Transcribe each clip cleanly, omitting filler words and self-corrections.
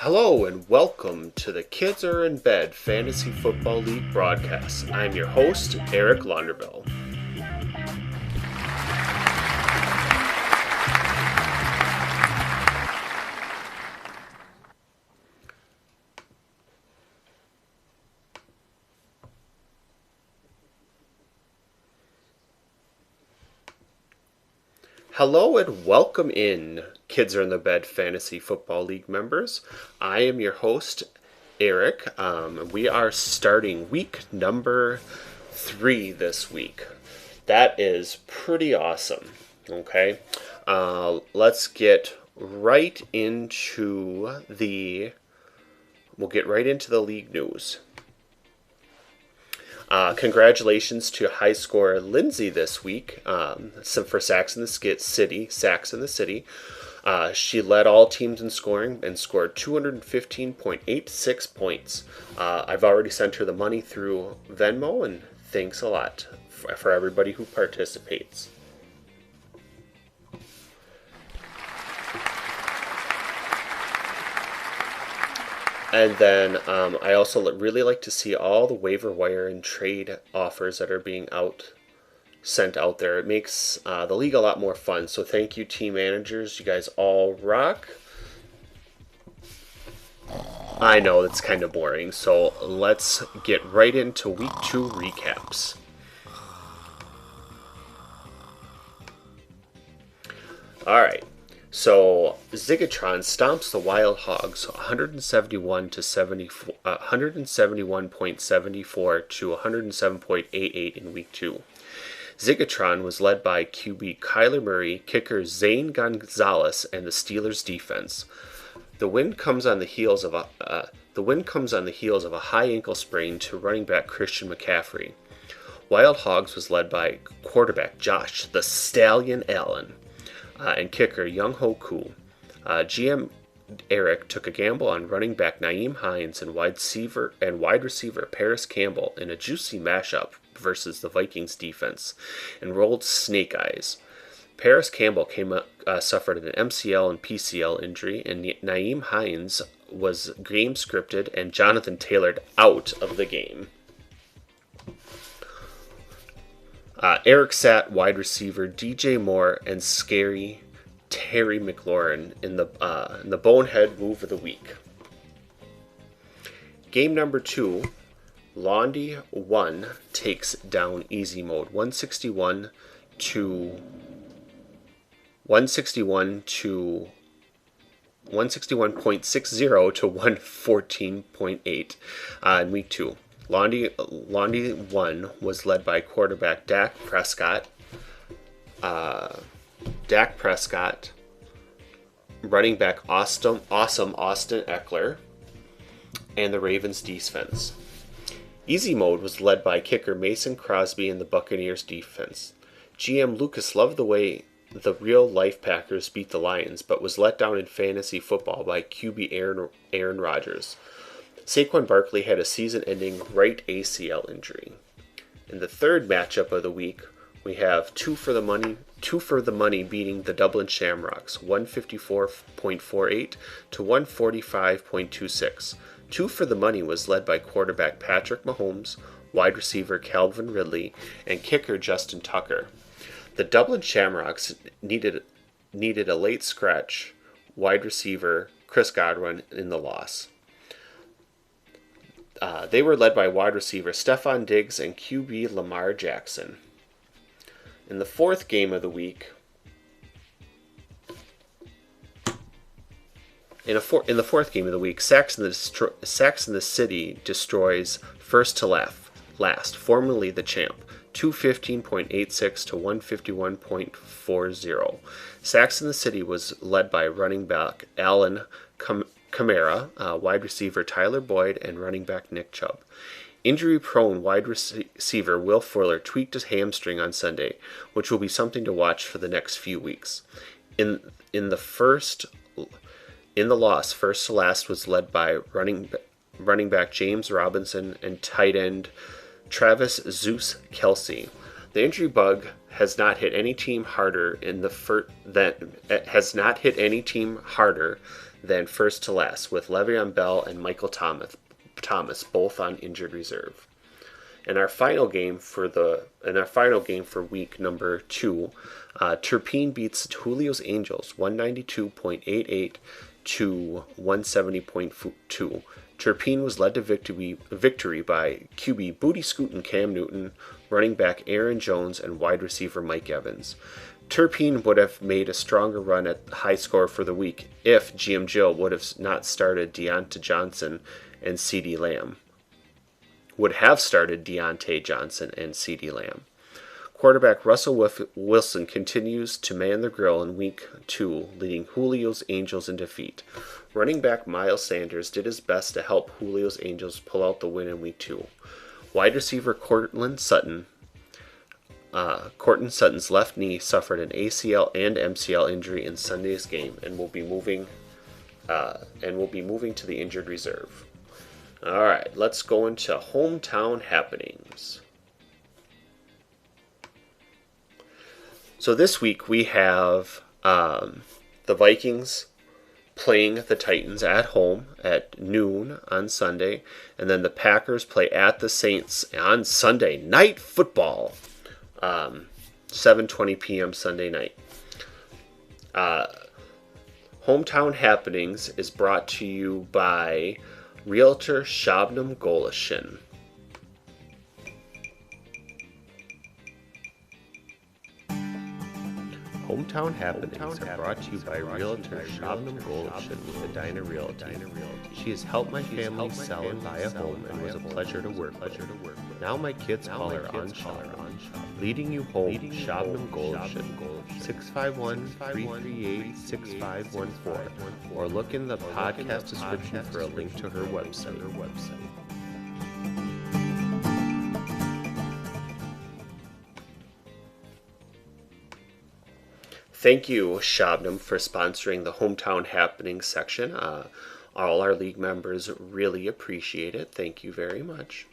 Hello and welcome to the Kids Are in Bed Fantasy Football League broadcast. I'm your host, Eric Launderville. Hello and welcome in, Kids Are in the Bed Fantasy Football League members. I am your host, Eric. We are starting week number 3 this week. That is pretty awesome. Okay, let's get right into the. We'll get right into the league news. Congratulations to high scorer Lindsay this week for Sacks in the City. She led all teams in scoring and scored 215.86 points. I've already sent her the money through Venmo, and thanks a lot for everybody who participates. And then I also really like to see all the waiver wire and trade offers that are being sent out there. It makes the league a lot more fun. So thank you, team managers. You guys all rock. I know it's kind of boring. So let's get right into week 2 recaps. All right. So Zigatron stomps the Wild Hogs 171.74 to 107.88 in week 2. Zigatron was led by QB Kyler Murray, kicker Zane Gonzalez, and the Steelers defense. The win comes on the heels of a high ankle sprain to running back Christian McCaffrey. Wild Hogs was led by quarterback Josh the Stallion Allen. And kicker Young Ho Koo. GM Eric took a gamble on running back Nyheim Hines and wide receiver Paris Campbell in a juicy mashup versus the Vikings defense, and rolled snake eyes. Paris Campbell suffered an MCL and PCL injury, and Nyheim Hines was game scripted and Jonathan Taylor out of the game. Eric sat wide receiver DJ Moore and scary Terry McLaurin in the bonehead move of the week. Game number 2, Londy 1 takes down Easy Mode 161.60 to 114.8 in week 2. Londy 1 was led by quarterback Dak Prescott, running back awesome Austin Eckler, and the Ravens defense. Easy Mode was led by kicker Mason Crosby and the Buccaneers defense. GM Lucas loved the way the real-life Packers beat the Lions, but was let down in fantasy football by QB Aaron Rodgers. Saquon Barkley had a season-ending right ACL injury. In the third matchup of the week, we have two for the money beating the Dublin Shamrocks, 154.48 to 145.26. Two for the money was led by quarterback Patrick Mahomes, wide receiver Calvin Ridley, and kicker Justin Tucker. The Dublin Shamrocks needed a late scratch wide receiver Chris Godwin in the loss. They were led by wide receiver Stephon Diggs and QB Lamar Jackson. In the fourth game of the week, Sacks in the City destroys First to last, formerly the champ, 215.86 to 151.40. Sacks in the City was led by running back Allen Kamara, wide receiver Tyler Boyd, and running back Nick Chubb. Injury-prone wide receiver Will Fuller tweaked his hamstring on Sunday, which will be something to watch for the next few weeks. In the loss, first to last was led by running back James Robinson and tight end Travis Zeus Kelsey. The injury bug has not hit any team harder than first to last, with Le'Veon Bell and Michael Thomas both on injured reserve. In our final game for week number 2, Turpin beats Julio's Angels 192.88 to 170.2. Turpin was led to victory by QB Booty Scootin' Cam Newton, running back Aaron Jones, and wide receiver Mike Evans. Turpin would have made a stronger run at high score for the week if GM Jill would have not started Deontay Johnson and CeeDee Lamb. Quarterback Russell Wilson continues to man the grill in Week 2, leading Julio's Angels in defeat. Running back Miles Sanders did his best to help Julio's Angels pull out the win in Week 2. Wide receiver Courtland Sutton's left knee suffered an ACL and MCL injury in Sunday's game and will be moving to the injured reserve. All right, let's go into hometown happenings. So this week we have the Vikings playing the Titans at home at noon on Sunday, and then the Packers play at the Saints on Sunday Night Football, 7:20 p.m. Sunday night. Hometown Happenings is brought to you by Realtor Shabnam Golafshan. Hometown Happenings are brought to you by Realtor Shabnam Golafshan with Edina Realty. She has helped my family sell and buy a home and was a pleasure to work with. Now my kids call her on Shabnam. Leading you home, Shabnam Golafshan, 651-338-6514, or look in the podcast description for a link to her website. Thank you, Shabnam, for sponsoring the Hometown Happenings section. All our league members really appreciate it. Thank you very much.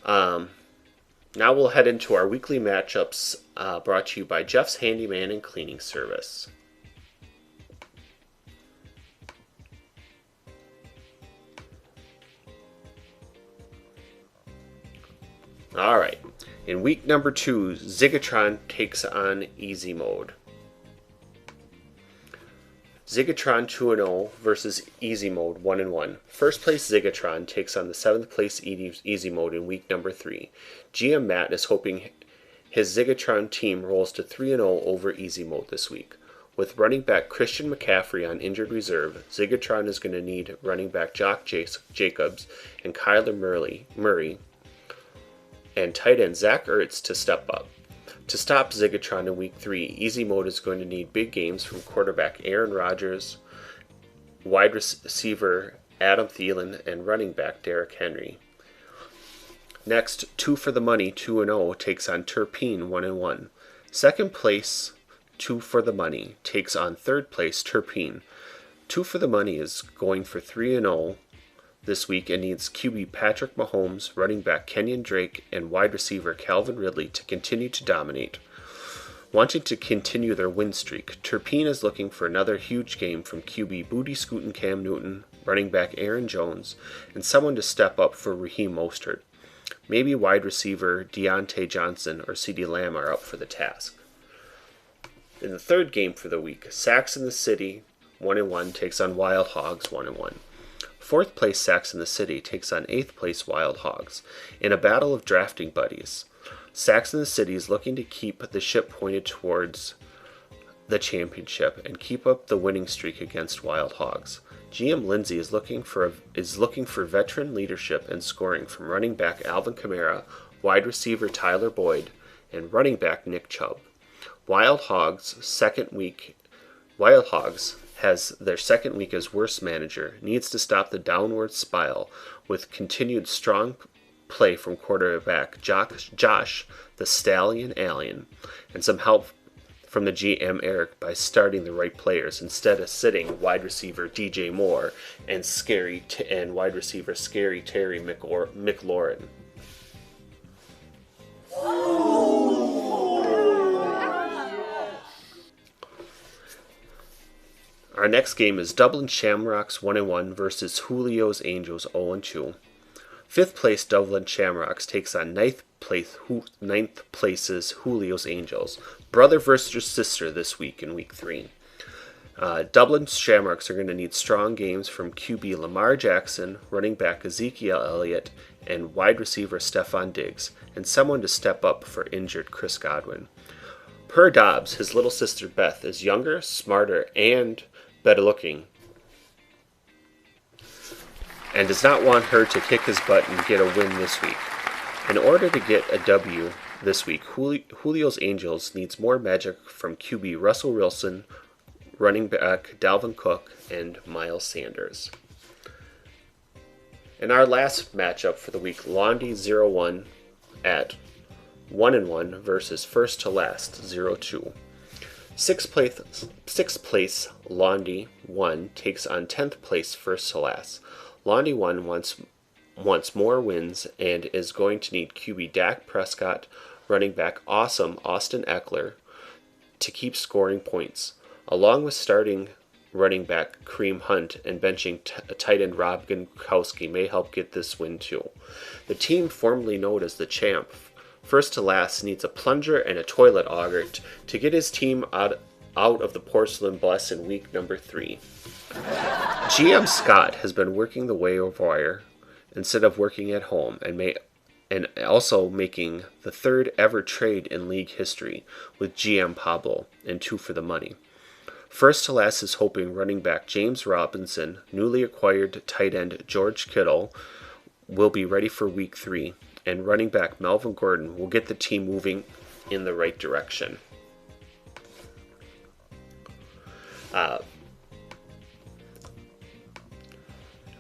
Now we'll head into our weekly matchups brought to you by Jeff's Handyman and Cleaning Service. All right. In week number 2, Zigatron takes on Easy Mode. Zigatron 2-0 versus Easy Mode 1-1. First place Zigatron takes on the 7th place Easy Mode in week number 3. GM Matt is hoping his Zigatron team rolls to 3-0 over Easy Mode this week. With running back Christian McCaffrey on injured reserve, Zigatron is going to need running back Jock Jacobs and Kyler Murray and tight end Zach Ertz to step up. To stop Zigatron in Week 3, Easy Mode is going to need big games from quarterback Aaron Rodgers, wide receiver Adam Thielen, and running back Derrick Henry. Next, 2 for the Money 2-0 takes on Turpin 1-1. Second place, 2 for the Money takes on third place Turpin. 2 for the Money is going for 3-0 this week and needs QB Patrick Mahomes, running back Kenyon Drake, and wide receiver Calvin Ridley to continue to dominate. Wanting to continue their win streak, Turpin is looking for another huge game from QB Booty Scootin' Cam Newton, running back Aaron Jones, and someone to step up for Raheem Mostert. Maybe wide receiver Deontay Johnson or CeeDee Lamb are up for the task. In the third game for the week, Sacks in the City 1-1 takes on Wild Hogs 1-1. Fourth place Sacks in the City takes on 8th place Wild Hogs in a battle of drafting buddies. Sacks in the City is looking to keep the ship pointed towards the championship and keep up the winning streak against Wild Hogs. GM Lindsay is looking for veteran leadership and scoring from running back Alvin Kamara, wide receiver Tyler Boyd, and running back Nick Chubb. Wild Hogs has their second week as worst manager, needs to stop the downward spiral with continued strong play from quarterback Josh the Stallion Allen, and some help from the GM Eric by starting the right players instead of sitting wide receiver DJ Moore and wide receiver Scary Terry McLaurin. Our next game is Dublin Shamrocks 1-1 versus Julio's Angels 0-2. Fifth place Dublin Shamrocks takes on ninth place's Julio's Angels. Brother versus sister this week in week 3. Dublin Shamrocks are going to need strong games from QB Lamar Jackson, running back Ezekiel Elliott, and wide receiver Stephon Diggs, and someone to step up for injured Chris Godwin. Per Dobbs, his little sister Beth is younger, smarter, and better looking, and does not want her to kick his butt and get a win this week. In order to get a W this week, Julio's Angels needs more magic from QB Russell Wilson, running back Dalvin Cook, and Miles Sanders. In our last matchup for the week, Laundy 0-1 at 1-1 versus first to last 0-2. Sixth place Laundy 1 takes on 10th place first to last. Laundy 1 wants more wins and is going to need QB Dak Prescott, running back Austin Eckler to keep scoring points, along with starting running back Kareem Hunt and benching tight end Rob Gronkowski may help get this win too. The team formerly known as the Champ, first to last, needs a plunger and a toilet auger to get his team out of the porcelain bless in week number 3. GM Scott has been working the way over wire instead of working at home, and also making the third ever trade in league history with GM Pablo and 2 for the money. First to last is hoping running back James Robinson, newly acquired tight end George Kittle, will be ready for week 3, and running back Melvin Gordon will get the team moving in the right direction.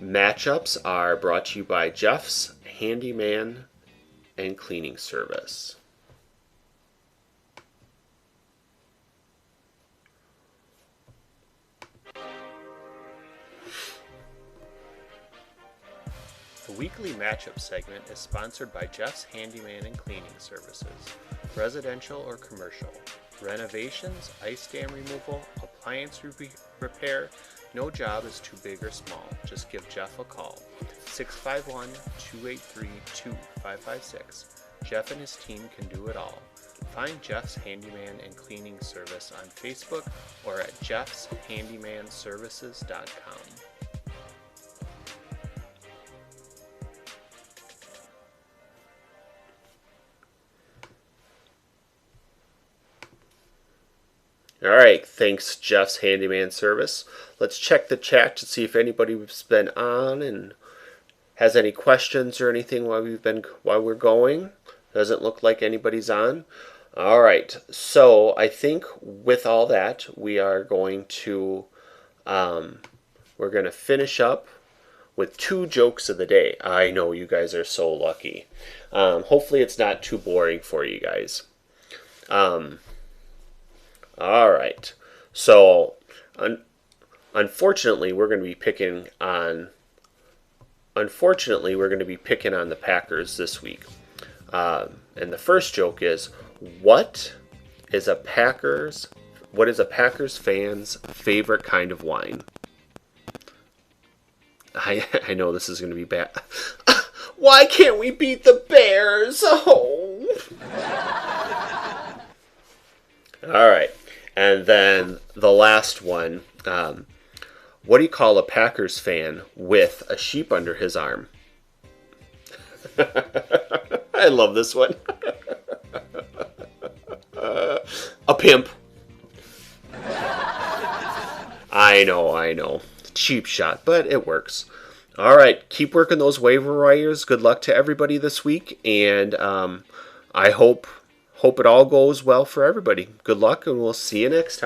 Matchups are brought to you by Jeff's Handyman and Cleaning Service. The weekly matchup segment is sponsored by Jeff's Handyman and Cleaning Services. Residential or commercial, renovations, ice dam removal, appliance repair, no job is too big or small. Just give Jeff a call. 651-283-2556. Jeff and his team can do it all. Find Jeff's Handyman and Cleaning Service on Facebook or at jeffshandymanservices.com. All right, thanks Jeff's Handyman Service. Let's check the chat to see if anybody's been on and has any questions or anything while we're going. Doesn't look like anybody's on. All right, so I think with all that, we are going to finish up with 2 jokes of the day. I know you guys are so lucky. Hopefully it's not too boring for you guys. All right, so unfortunately, we're going to be picking on the Packers this week. And the first joke is, what is a Packers fan's favorite kind of wine? I know this is going to be bad. Why can't we beat the Bears? Oh. All right. And then the last one, what do you call a Packers fan with a sheep under his arm? I love this one. A pimp. I know. cheap shot, but it works. All right, keep working those waiver wires. Good luck to everybody this week, and I hope it all goes well for everybody. Good luck, and we'll see you next time.